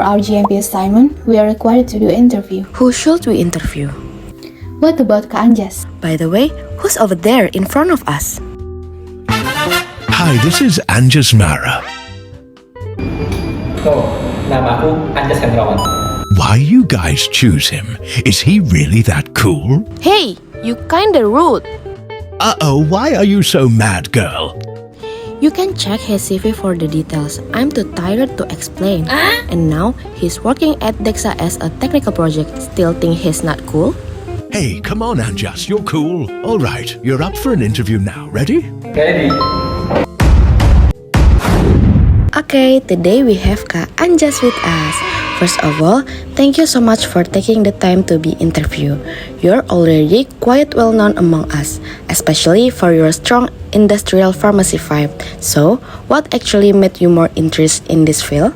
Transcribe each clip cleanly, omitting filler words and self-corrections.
For our GMP assignment, we are required to do interview. Who should we interview? What about Kak Anjas? By the way, who's over there in front of us? Hi, this is Anjas Mara. Nama aku Anjas Hendrawan. Why you guys choose him? Is he really that cool? Hey, you kinda rude. Uh-oh, why are you so mad, girl? You can check his CV for the details. I'm too tired to explain. And now, he's working at DEXA as a technical project. Still think he's not cool? Hey, come on, Anjas, you're cool. All right, you're up for an interview now. Ready? Ready? Okay, today we have Kak Anjas with us. First of all, thank you so much for taking the time to be interviewed. You're already quite well known among us, especially for your strong industrial pharmacy vibe. So, what actually made you more interested in this field?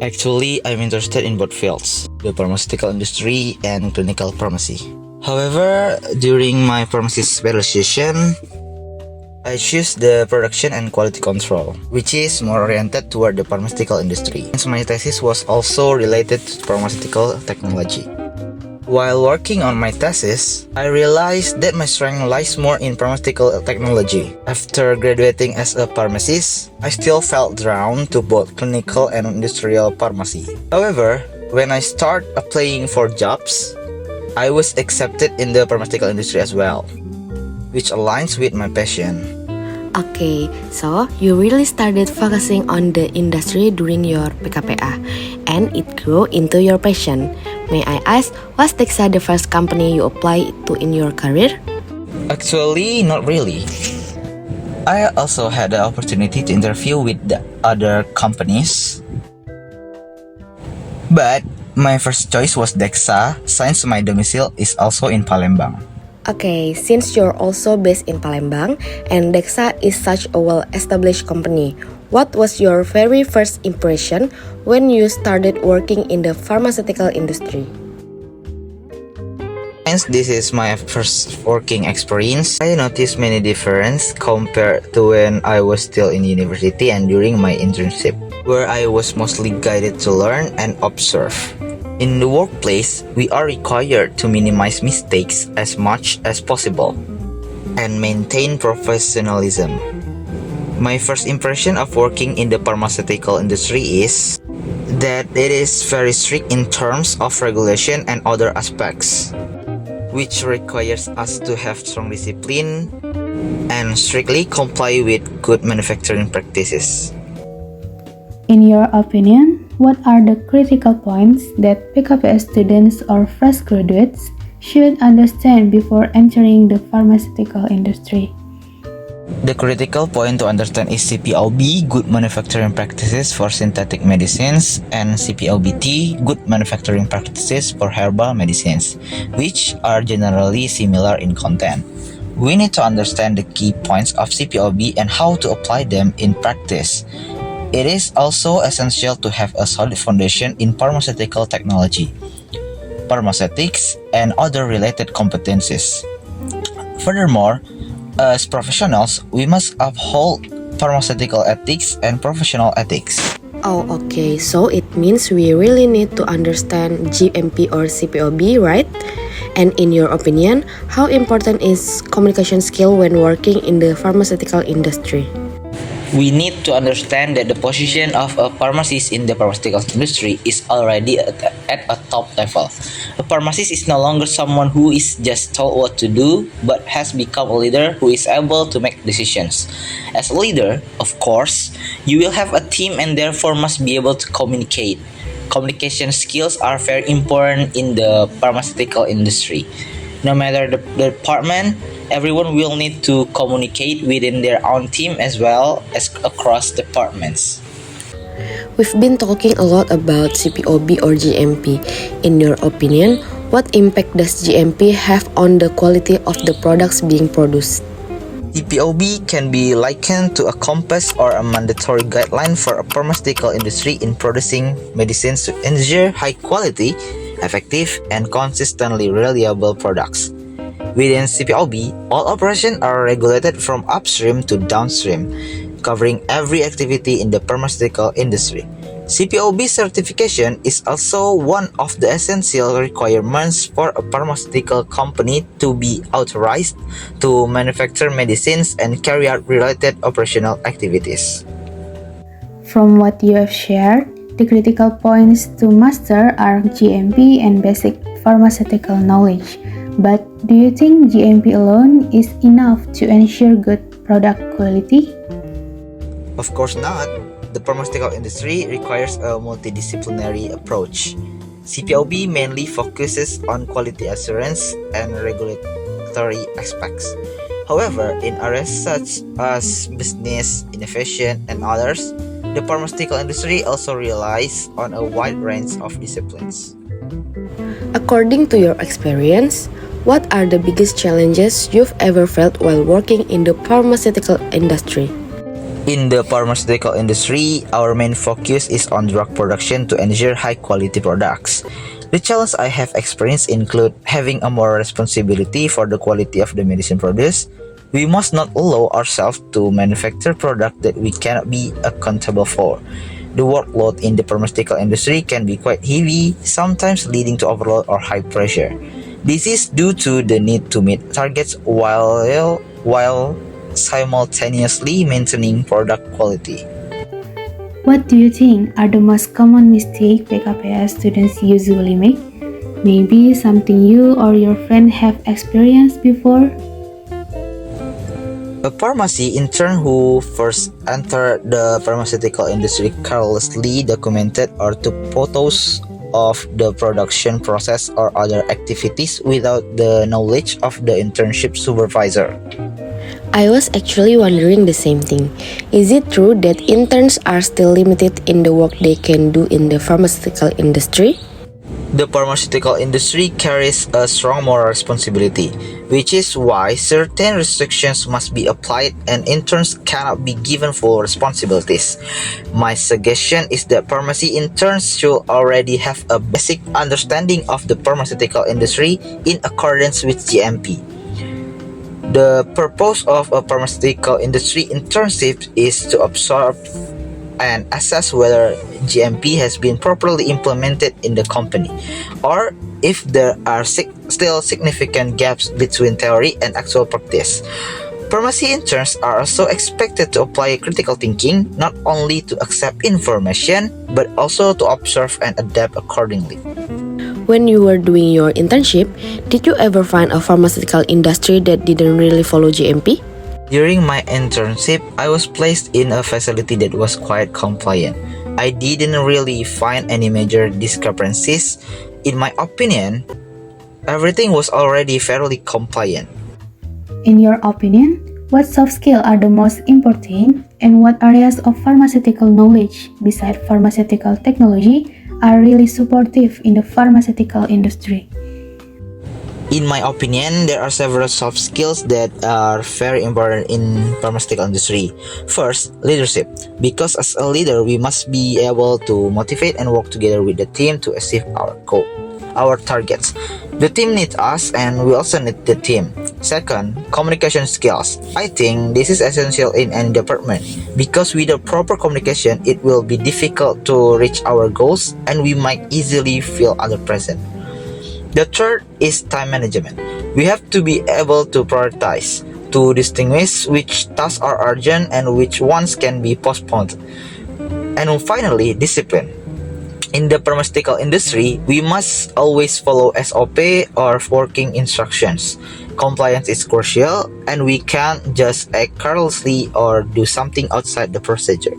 Actually, I'm interested in both fields, the pharmaceutical industry and clinical pharmacy. However, during my pharmacy specialization, I choose the production and quality control, which is more oriented toward the pharmaceutical industry. Since my thesis was also related to pharmaceutical technology. While working on my thesis, I realized that my strength lies more in pharmaceutical technology. After graduating as a pharmacist, I still felt drawn to both clinical and industrial pharmacy. However, when I started applying for jobs, I was accepted in the pharmaceutical industry as well, which aligns with my passion. Okay, so you really started focusing on the industry during your PKPA, and it grew into your passion. May I ask, was DEXA the first company you applied to in your career? Actually, not really. I also had the opportunity to interview with the other companies, but my first choice was DEXA since my domicile is also in Palembang. Okay, since you're also based in Palembang and DEXA is such a well-established company, what was your very first impression when you started working in the pharmaceutical industry? Since this is my first working experience, I noticed many differences compared to when I was still in university and during my internship, where I was mostly guided to learn and observe. In the workplace, we are required to minimize mistakes as much as possible and maintain professionalism. My first impression of working in the pharmaceutical industry is that it is very strict in terms of regulation and other aspects, which requires us to have strong discipline and strictly comply with good manufacturing practices. In your opinion, what are the critical points that PKPA students or fresh graduates should understand before entering the pharmaceutical industry? The critical point to understand is CPOB, good manufacturing practices for synthetic medicines, and CPOBT, good manufacturing practices for herbal medicines, which are generally similar in content. We need to understand the key points of CPOB and how to apply them in practice. It is also essential to have a solid foundation in pharmaceutical technology, pharmaceutics, and other related competencies. Furthermore, as professionals, we must uphold pharmaceutical ethics and professional ethics. Oh, okay, so it means we really need to understand GMP or CPOB, right? And in your opinion, how important is communication skill when working in the pharmaceutical industry? We need to understand that the position of a pharmacist in the pharmaceutical industry is already at a top level. A pharmacist is no longer someone who is just told what to do, but has become a leader who is able to make decisions. As a leader, of course, you will have a team and therefore must be able to communicate. Communication skills are very important in the pharmaceutical industry. No matter the department, everyone will need to communicate within their own team as well as across departments. We've been talking a lot about CPOB or GMP. In your opinion, what impact does GMP have on the quality of the products being produced? CPOB can be likened to a compass or a mandatory guideline for a pharmaceutical industry in producing medicines to ensure high quality, effective, and consistently reliable products. Within CPOB, all operations are regulated from upstream to downstream, covering every activity in the pharmaceutical industry. CPOB certification is also one of the essential requirements for a pharmaceutical company to be authorized to manufacture medicines and carry out related operational activities. From what you have shared, the critical points to master are GMP and basic pharmaceutical knowledge. But do you think GMP alone is enough to ensure good product quality? Of course not. The pharmaceutical industry requires a multidisciplinary approach. CPOB mainly focuses on quality assurance and regulatory aspects. However, in areas such as business, innovation, and others, the pharmaceutical industry also relies on a wide range of disciplines. According to your experience, what are the biggest challenges you've ever felt while working in the pharmaceutical industry? In the pharmaceutical industry, our main focus is on drug production to ensure high-quality products. The challenges I have experienced include having a moral responsibility for the quality of the medicine produced. We must not allow ourselves to manufacture products that we cannot be accountable for. The workload in the pharmaceutical industry can be quite heavy, sometimes leading to overload or high pressure. This is due to the need to meet targets while simultaneously maintaining product quality. What do you think are the most common mistakes PKPS students usually make? Maybe something you or your friend have experienced before? A pharmacy intern who first entered the pharmaceutical industry carelessly documented or took photos of the production process or other activities without the knowledge of the internship supervisor. I was actually wondering the same thing. Is it true that interns are still limited in the work they can do in the pharmaceutical industry? The pharmaceutical industry carries a strong moral responsibility, which is why certain restrictions must be applied and interns cannot be given full responsibilities. My suggestion is that pharmacy interns should already have a basic understanding of the pharmaceutical industry in accordance with GMP. The purpose of a pharmaceutical industry internship is to observe and assess whether GMP has been properly implemented in the company, or if there are still significant gaps between theory and actual practice. Pharmacy interns are also expected to apply critical thinking, not only to accept information, but also to observe and adapt accordingly. When you were doing your internship, did you ever find a pharmaceutical industry that didn't really follow GMP? During my internship, I was placed in a facility that was quite compliant. I didn't really find any major discrepancies. In my opinion, everything was already fairly compliant. In your opinion, what soft skills are the most important and what areas of pharmaceutical knowledge besides pharmaceutical technology are really supportive in the pharmaceutical industry? In my opinion, there are several soft skills that are very important in pharmaceutical industry. First, leadership. Because as a leader, we must be able to motivate and work together with the team to achieve our targets. The team needs us and we also need the team. Second, communication skills. I think this is essential in any department because without proper communication, it will be difficult to reach our goals and we might easily feel underpresent. The third is time management. We have to be able to prioritize, to distinguish which tasks are urgent and which ones can be postponed. And finally, discipline. In the pharmaceutical industry, we must always follow SOP or working instructions. Compliance is crucial and we can't just act carelessly or do something outside the procedure.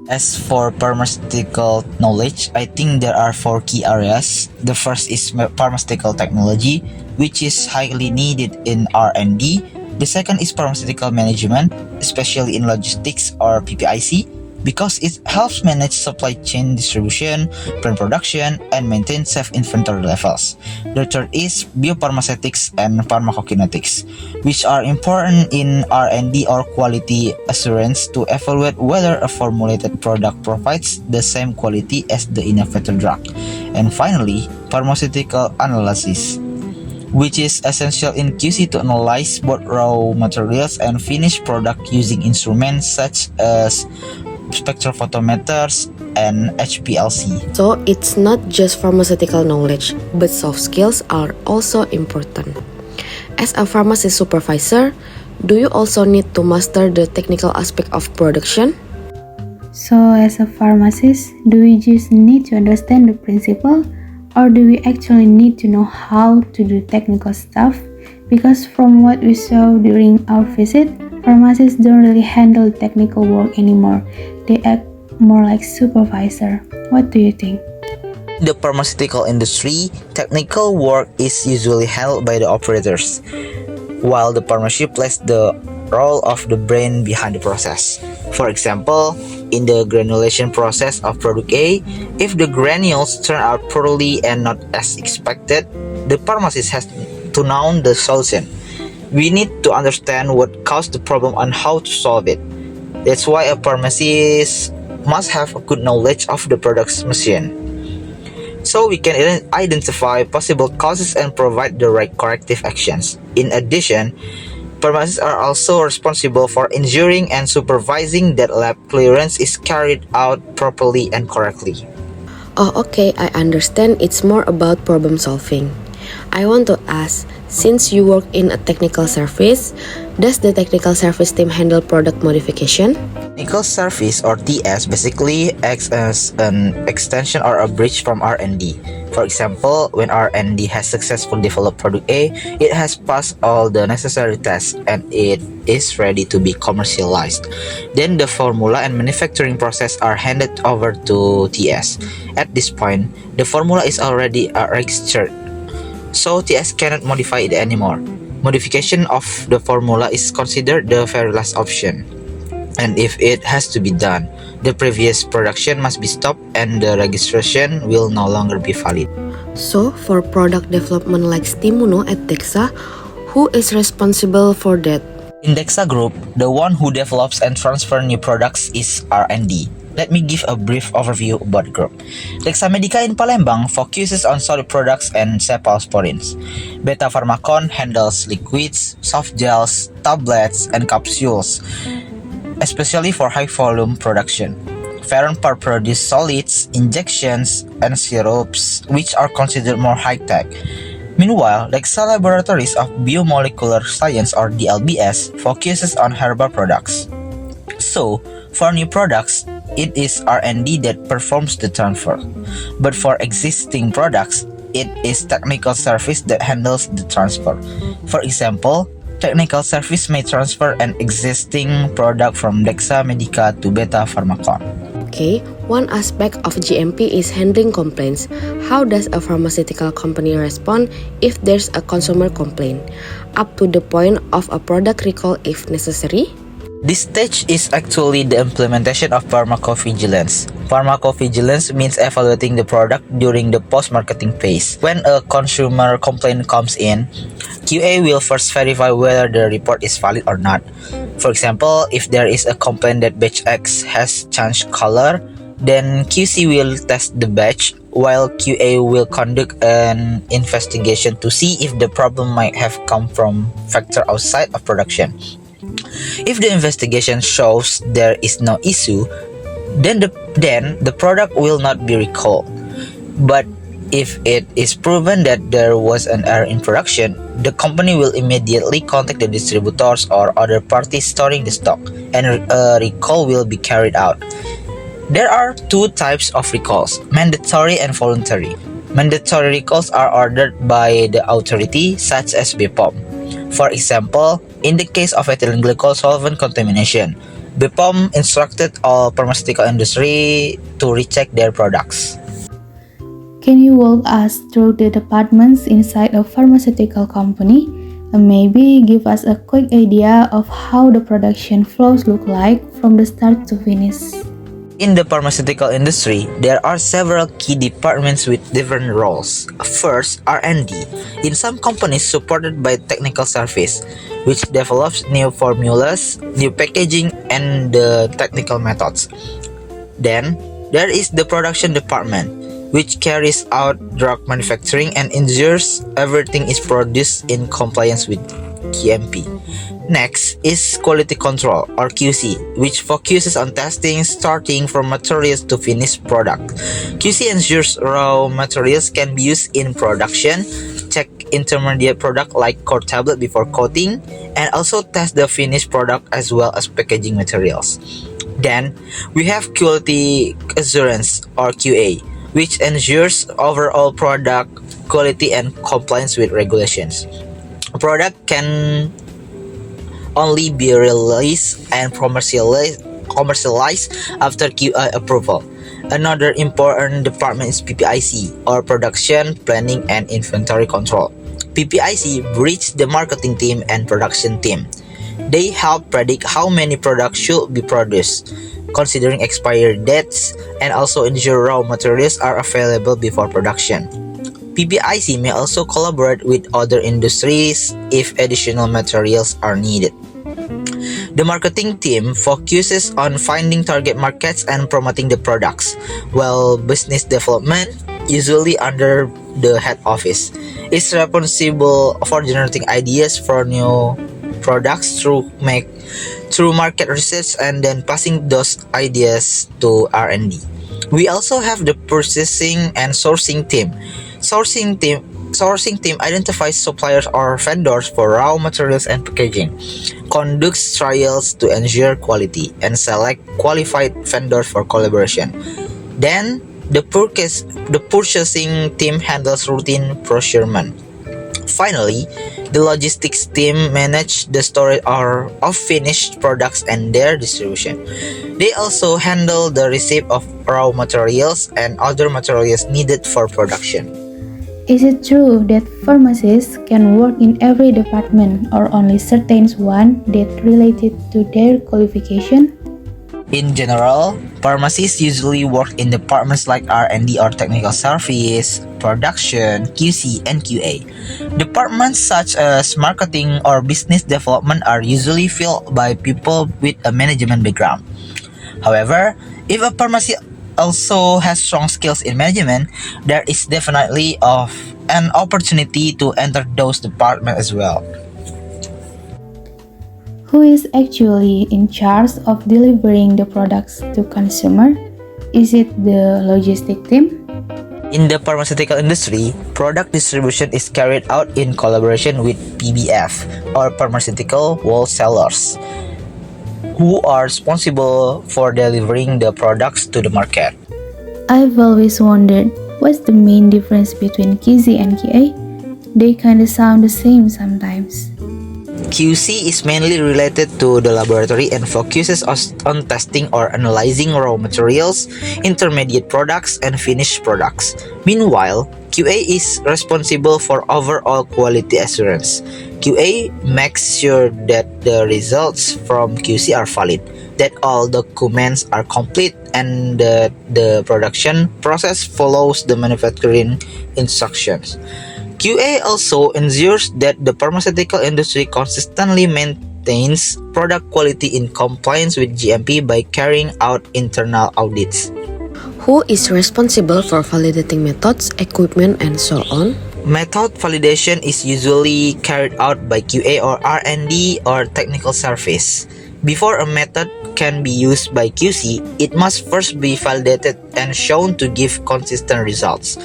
As for pharmaceutical knowledge, I think there are 4 key areas. The first is pharmaceutical technology, which is highly needed in R&D. The second is pharmaceutical management, especially in logistics or PPIC, because it helps manage supply chain distribution, plan production, and maintain safe inventory levels. The third is biopharmaceutics and pharmacokinetics, which are important in R&D or quality assurance to evaluate whether a formulated product provides the same quality as the innovator drug. And finally, pharmaceutical analysis, which is essential in QC to analyze both raw materials and finished product using instruments such as spectrophotometers and HPLC. So it's not just pharmaceutical knowledge, but soft skills are also important. As a pharmacy supervisor, do you also need to master the technical aspect of production? So, as a pharmacist, do we just need to understand the principle, or do we actually need to know how to do technical stuff? Because from what we saw during our visit, pharmacists don't really handle technical work anymore. They act more like supervisor. What do you think? In the pharmaceutical industry, technical work is usually handled by the operators, while the pharmacy plays the role of the brain behind the process. For example, in the granulation process of product A, if the granules turn out poorly and not as expected, the pharmacist has to know the solution. We need to understand what caused the problem and how to solve it. That's why a pharmacist must have a good knowledge of the product's machine, so we can identify possible causes and provide the right corrective actions. In addition, pharmacists are also responsible for ensuring and supervising that lab clearance is carried out properly and correctly. Oh, okay, I understand it's more about problem solving. I want to ask, since you work in a technical service, does the technical service team handle product modification? Technical service, or TS, basically acts as an extension or a bridge from R&D. For example, when R&D has successfully developed product A, it has passed all the necessary tests and it is ready to be commercialized. Then the formula and manufacturing process are handed over to TS. At this point, the formula is already registered, so TS cannot modify it anymore. Modification of the formula is considered the very last option. And if it has to be done, the previous production must be stopped and the registration will no longer be valid. So, for product development like Stimuno at DEXA, who is responsible for that? In DEXA Group, the one who develops and transfer new products is R&D. Let me give a brief overview about the group. DEXA Medica in Palembang focuses on solid products and cephalosporins. Beta Pharmacon handles liquids, soft gels, tablets, and capsules, especially for high-volume production. Veronpar produces solids, injections, and syrups, which are considered more high-tech. Meanwhile, DEXA Laboratories of Biomolecular Science, or DLBS, focuses on herbal products. So, for new products, it is R&D that performs the transfer. But for existing products, it is technical service that handles the transfer. For example, technical service may transfer an existing product from DEXA Medica to Beta Pharmacon. Okay, one aspect of GMP is handling complaints. How does a pharmaceutical company respond if there's a consumer complaint? Up to the point of a product recall if necessary? This stage is actually the implementation of pharmacovigilance. Pharmacovigilance means evaluating the product during the post-marketing phase. When a consumer complaint comes in, QA will first verify whether the report is valid or not. For example, if there is a complaint that batch X has changed color, then QC will test the batch, while QA will conduct an investigation to see if the problem might have come from factor outside of production. If the investigation shows there is no issue, then the product will not be recalled. But if it is proven that there was an error in production, the company will immediately contact the distributors or other parties storing the stock, and a recall will be carried out. There are two types of recalls, mandatory and voluntary. Mandatory recalls are ordered by the authority, such as BPOM. For example, in the case of ethylene glycol solvent contamination, BPOM instructed all pharmaceutical industry to recheck their products. Can you walk us through the departments inside a pharmaceutical company and maybe give us a quick idea of how the production flows look like from the start to finish? In the pharmaceutical industry, there are several key departments with different roles. First, R&D. In some companies supported by technical service, which develops new formulas, new packaging, and the technical methods. Then, there is the production department, which carries out drug manufacturing and ensures everything is produced in compliance with GMP. Next is quality control or QC, which focuses on testing starting from materials to finished product. QC ensures raw materials can be used in production, check intermediate product like core tablet before coating, and also test the finished product as well as packaging materials. Then we have quality assurance or QA, which ensures overall product quality and compliance with regulations. A product can only be released and commercialized after QA approval. Another important department is PPIC or Production Planning and Inventory Control. PPIC bridges the marketing team and production team. They help predict how many products should be produced, considering expiry dates, and also ensure raw materials are available before production. PPIC may also collaborate with other industries if additional materials are needed. The marketing team focuses on finding target markets and promoting the products, while business development, usually under the head office, is responsible for generating ideas for new products through market research and then passing those ideas to R&D. We also have the purchasing and sourcing team. Sourcing team identifies suppliers or vendors for raw materials and packaging, conducts trials to ensure quality, and select qualified vendors for collaboration. Then, the purchasing team handles routine procurement. Finally, the logistics team manages the storage of finished products and their distribution. They also handle the receipt of raw materials and other materials needed for production. Is it true that pharmacists can work in every department or only certain ones that related to their qualification? In general, pharmacists usually work in departments like R&D or technical service, production, QC, and QA. Departments such as marketing or business development are usually filled by people with a management background. However, if a pharmacy also has strong skills in management, there is definitely an opportunity to enter those departments as well. Who is actually in charge of delivering the products to consumer? Is it the logistic team? In the pharmaceutical industry, product distribution is carried out in collaboration with PBF or pharmaceutical wholesalers, who are responsible for delivering the products to the market. I've always wondered, what's the main difference between QC and QA? They kinda sound the same sometimes. QC is mainly related to the laboratory and focuses on testing or analyzing raw materials, intermediate products, and finished products. Meanwhile, QA is responsible for overall quality assurance. QA makes sure that the results from QC are valid, that all documents are complete, and that the production process follows the manufacturing instructions. QA also ensures that the pharmaceutical industry consistently maintains product quality in compliance with GMP by carrying out internal audits. Who is responsible for validating methods, equipment, and so on? Method validation is usually carried out by QA or R&D or technical service. Before a method can be used by QC, it must first be validated and shown to give consistent results.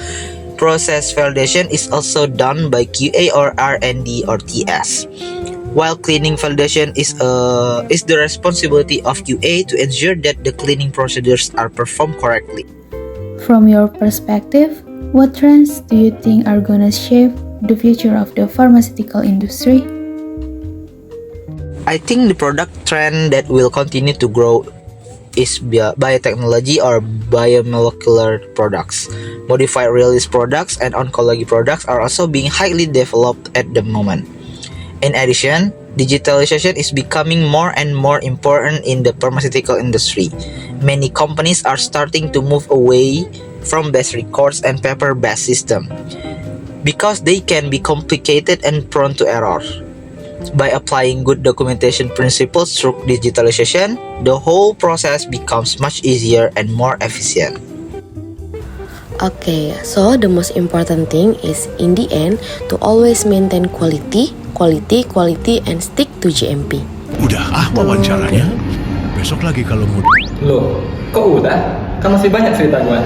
Process validation is also done by QA or R&D or TS. While cleaning validation is the responsibility of QA to ensure that the cleaning procedures are performed correctly. From your perspective, what trends do you think are gonna shape the future of the pharmaceutical industry? I think the product trend that will continue to grow is biotechnology or biomolecular products. Modified release products and oncology products are also being highly developed at the moment. In addition, digitalization is becoming more and more important in the pharmaceutical industry. Many companies are starting to move away from base records and paper-based systems because they can be complicated and prone to error. By applying good documentation principles through digitalization, the whole process becomes much easier and more efficient. Okay, so the most important thing is in the end to always maintain quality, and stick to GMP. Udah wawancaranya. Besok lagi kalau mau. Loh, kok udah? Kan masih banyak cerita gue.